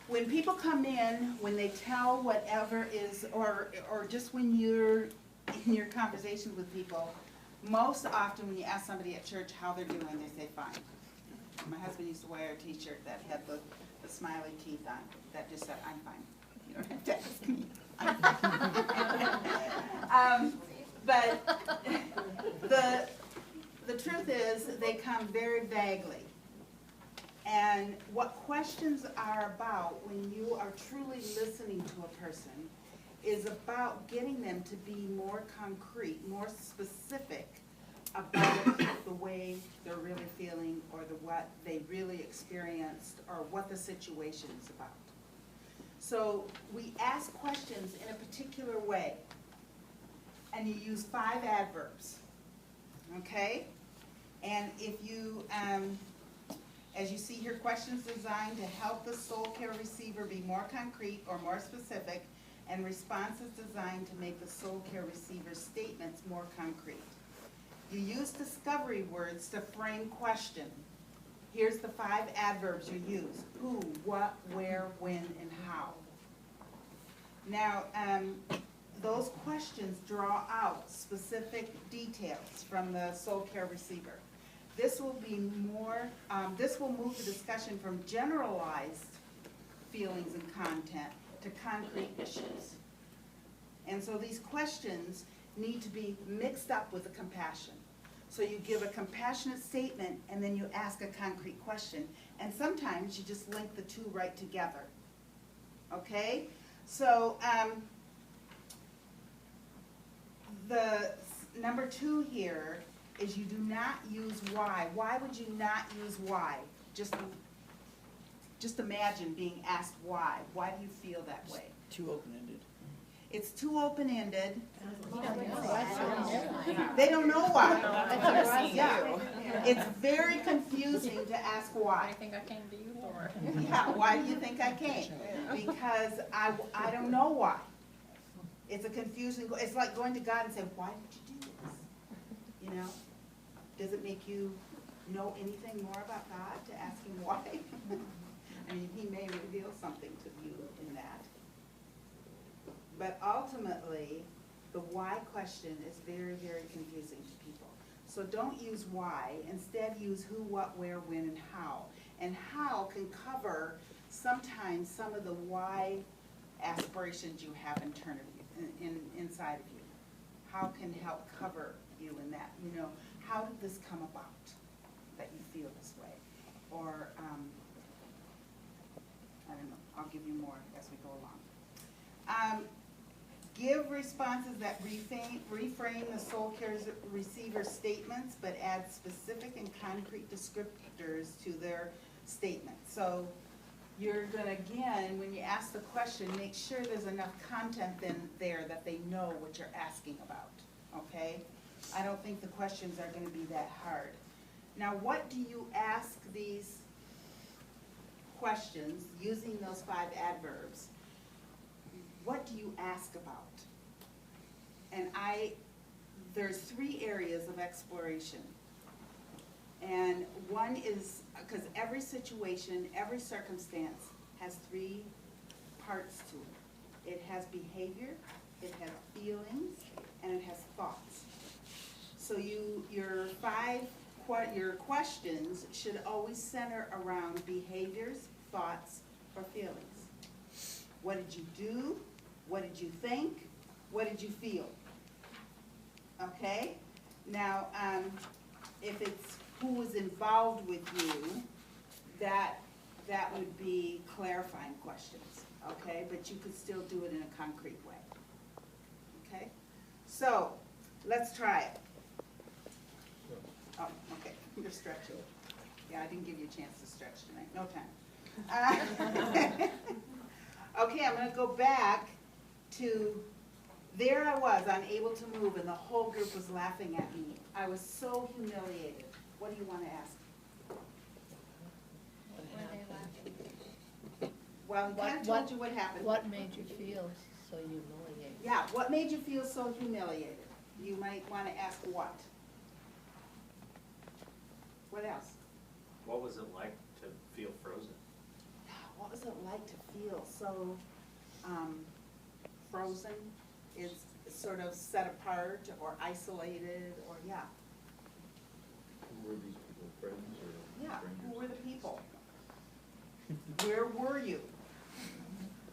when people come in, when they tell whatever is, or just when you're in your conversations with people, most often when you ask somebody at church how they're doing, they say fine. My husband used to wear a t-shirt that had the smiley teeth on, that just said, I'm fine. You don't have to ask me. I'm fine. But the truth is, they come very vaguely. And what questions are about when you are truly listening to a person is about getting them to be more concrete, more specific about the way they're really feeling, or what they really experienced, or what the situation is about. So we ask questions in a particular way, and you use 5 adverbs, okay? And if you, as you see here, questions designed to help the soul care receiver be more concrete or more specific, and responses designed to make the soul care receiver's statements more concrete. You use discovery words to frame question. Here's the 5 adverbs you use: who, what, where, when, and how. Now, those questions draw out specific details from the soul care receiver. This will be more, this will move the discussion from generalized feelings and content to concrete issues. And so these questions need to be mixed up with a compassion. So you give a compassionate statement, and then you ask a concrete question. And sometimes you just link the two right together. Okay? So the number 2 here is you do not use why. Why would you not use why? Just imagine being asked why. Why do you feel that way? Too open-ended. It's too open-ended. They don't know why. Yeah. It's very confusing to ask why. I think I came to you for. Yeah, why do you think I came? Because I don't know why. It's a confusing, it's like going to God and saying, why did you do this? You know? Does it make you know anything more about God to ask him why? I mean, he may reveal something to you in that. But ultimately, the why question is very, very confusing to people. So don't use why. Instead, use who, what, where, when, and how. And how can cover sometimes some of the why aspirations you have internally, inside of you. How can help cover you in that? You know, how did this come about that you feel this way? Or, I don't know, I'll give you more as we go along. Give responses that reframe the soul care receiver's statements, but add specific and concrete descriptors to their statement. So you're going to, again, when you ask the question, make sure there's enough content there that they know what you're asking about, okay? I don't think the questions are going to be that hard. Now, what do you ask these questions using those 5 adverbs? What do you ask about? And there's 3 areas of exploration. And one is, because every situation, every circumstance has 3 parts to it. It has behavior, it has feelings, and it has thoughts. So your questions should always center around behaviors, thoughts, or feelings. What did you do? What did you think? What did you feel? Okay? Now, if it's who was involved with you, that would be clarifying questions, okay? But you could still do it in a concrete way, okay? So, let's try it. Oh, okay, you're stretching. Yeah, I didn't give you a chance to stretch tonight, no time. Okay, I'm gonna go back to, there I was, unable to move, and the whole group was laughing at me. I was so humiliated. What do you want to ask? Well, he kind of told you what happened. What made you feel so humiliated? Yeah, what made you feel so humiliated? You might want to ask what? What else? What was it like to feel frozen? What was it like to feel so frozen? Is sort of set apart or isolated or, yeah. Who were these people, friends or Yeah, strangers? who were the people? Where were you?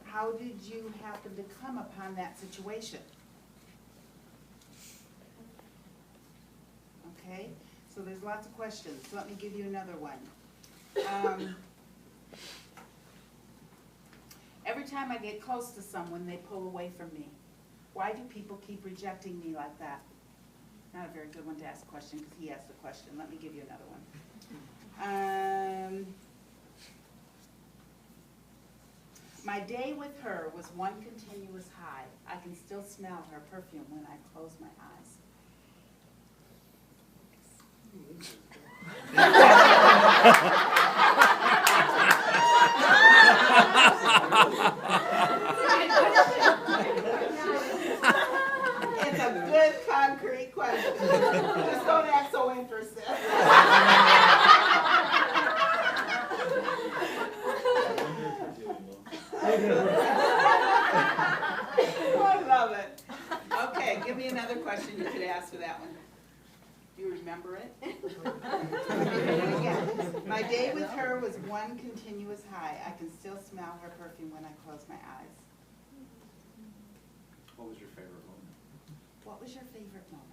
How did you happen to come upon that situation? Okay, so there's lots of questions. Let me give you another one. Every time I get close to someone, they pull away from me. Why do people keep rejecting me like that? Not a very good one to ask a question because he asked a question. Let me give you another one. My day with her was one continuous high. I can still smell her perfume when I close my eyes. It's a good concrete question. Just don't act so interested. I love it. Okay, give me another question you could ask for that one. Do you remember it? Again, my day with her was one continuous high. I can still smell her perfume when I close my eyes. What was your favorite moment? What was your favorite moment?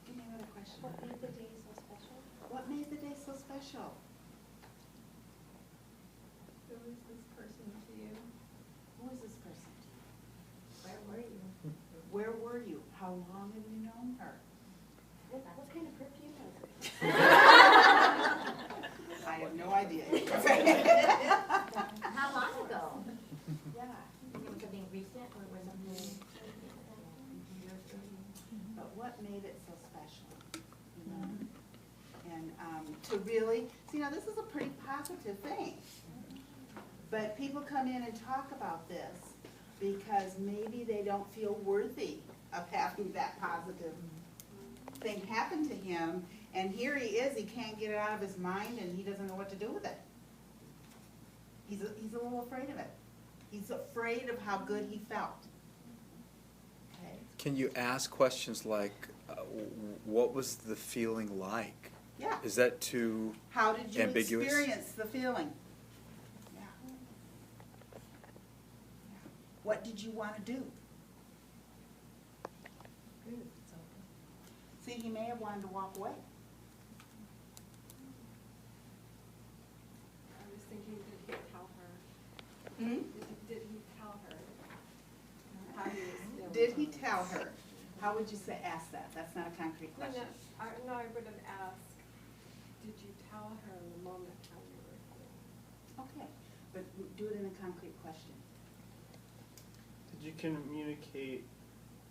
Give me another question. What made the day so special? What made the day so special? Who is this person to you? Who is this person to you? Where were you? Where were you? How long have you known her? What kind of perfume was it? I have no idea. How long ago? Yeah, Was it something recent or was something? but what made it so special? You know? And to really, see, now this is a pretty positive thing. But people come in and talk about this because maybe they don't feel worthy of having that positive thing happen to him. And here he is, he can't get it out of his mind and he doesn't know what to do with it. He's a little afraid of it. He's afraid of how good he felt. Okay? Can you ask questions like, what was the feeling like? Yeah. Is that too How did you ambiguous? experience the feeling? Yeah. What did you want to do? See, he may have wanted to walk away. I was thinking, did he tell her? Hmm? Did he tell her how he was feeling? Did he tell her? How would you say, ask that? That's not a concrete No, question. no, I would have asked, did you tell her in the moment how you were feeling? Okay, but do it in a concrete question. Did you communicate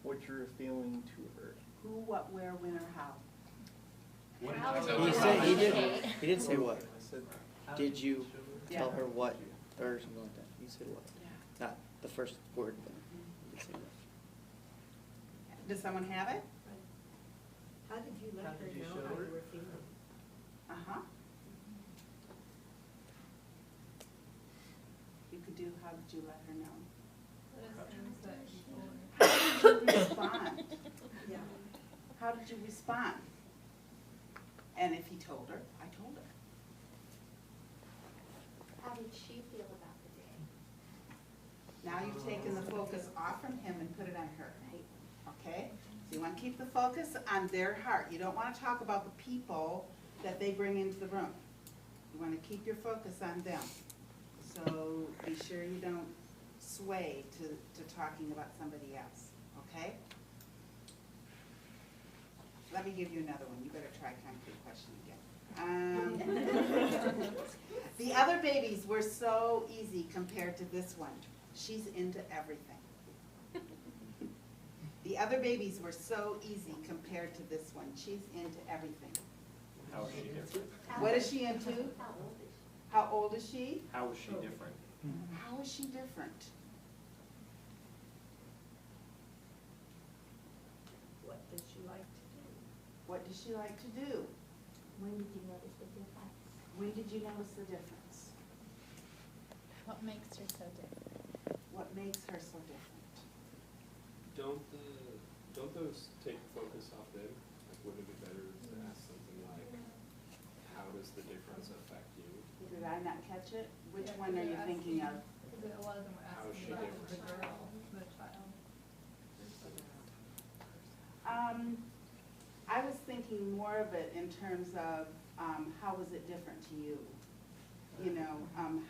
what you were feeling to her? Who, what, where, when, or how? He said he didn't say what. I said, Did you Yeah. tell her what or something like that? He said what? Yeah. Not the first word, but he did say that. Does someone have it? How did you let How her did you know show how her? you were feeling? Uh-huh. You could do, how did you let her know? How did you respond? Yeah. How did you respond? And if he told her, I told her. How did she feel about the day? Now you've taken the focus off from him and put it on her, okay? So you want to keep the focus on their heart. You don't want to talk about the people that they bring into the room. You want to keep your focus on them. So be sure you don't sway to talking about somebody else, okay? Let me give you another one. You better try concrete question again. The other babies were so easy compared to this one. She's into everything. The other babies were so easy compared to this one. She's into everything. How was she different? What is she into? How old is she? How old is she? How was she different? How is she different? What does she like to do? What does she like to do? When did you notice the difference? When did you notice the difference? What makes her so different? What makes her so different? Don't those take focus off them? Like, wouldn't it be better to ask something like, how does the difference affect you? Did I not catch it? Which Yeah, one are you they're thinking of? Because a lot of them were How is she asking about the different? girl, the child. I was thinking more of it in terms of, how was it different to you? You know,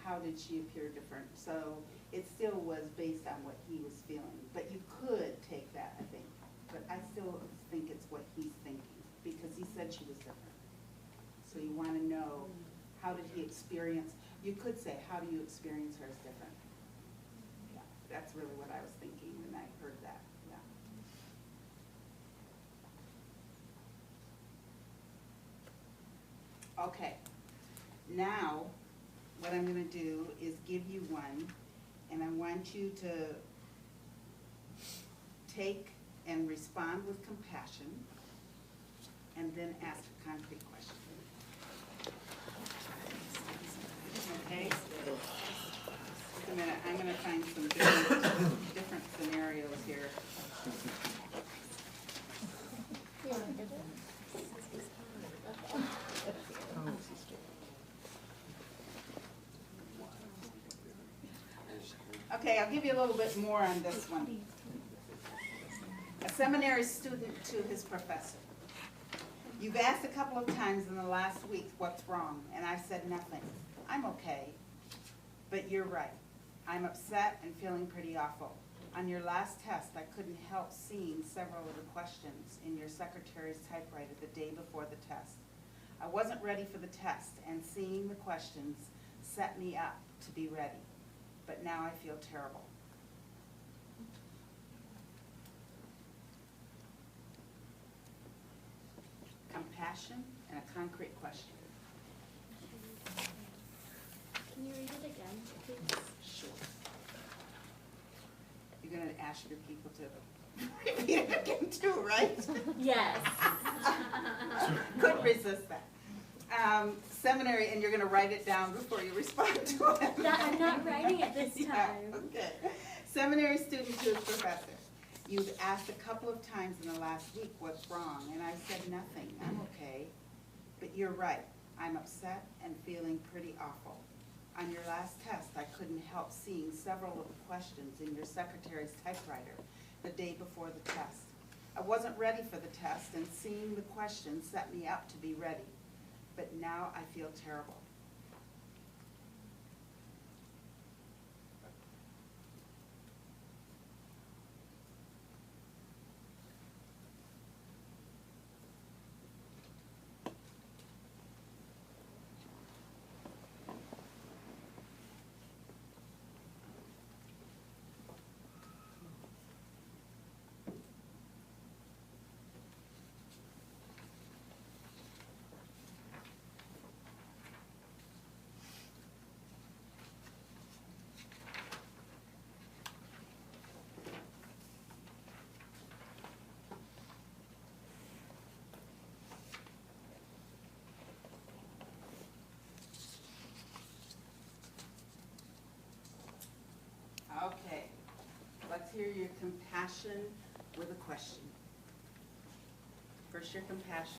how did she appear different? So it still was based on what he was feeling, but you could take that, I think. But I still think it's what he's thinking, because he said she was different. So you wanna know, how did he experience, you could say, how do you experience her as different? Yeah, that's really what I was thinking when I heard that, yeah. Okay, now, what I'm gonna do is give you one, and I want you to take and respond with compassion, and then ask a concrete question. Okay? Just a minute, I'm gonna find some different scenarios here. You wanna hear that? Okay, I'll give you a little bit more on this one. A seminary student to his professor. You've asked a couple of times in the last week what's wrong, and I've said nothing. I'm okay, but you're right. I'm upset and feeling pretty awful. On your last test, I couldn't help seeing several of the questions in your secretary's typewriter the day before the test. I wasn't ready for the test, and seeing the questions set me up to be ready. But now I feel terrible. Compassion and a concrete question. Can you read it again, please? Sure. You're gonna ask your people to repeat it again too, right? Yes. Couldn't resist that. Seminary, and you're gonna write it down before you respond to it. I'm not writing it this Yeah, time. okay. Seminary student to his professor. You've asked a couple of times in the last week what's wrong, and I said nothing. I'm okay. But you're right. I'm upset and feeling pretty awful. On your last test, I couldn't help seeing several of the questions in your secretary's typewriter the day before the test. I wasn't ready for the test, and seeing the questions set me up to be ready. But now I feel terrible. Okay, let's hear your compassion with a question. First, your compassion.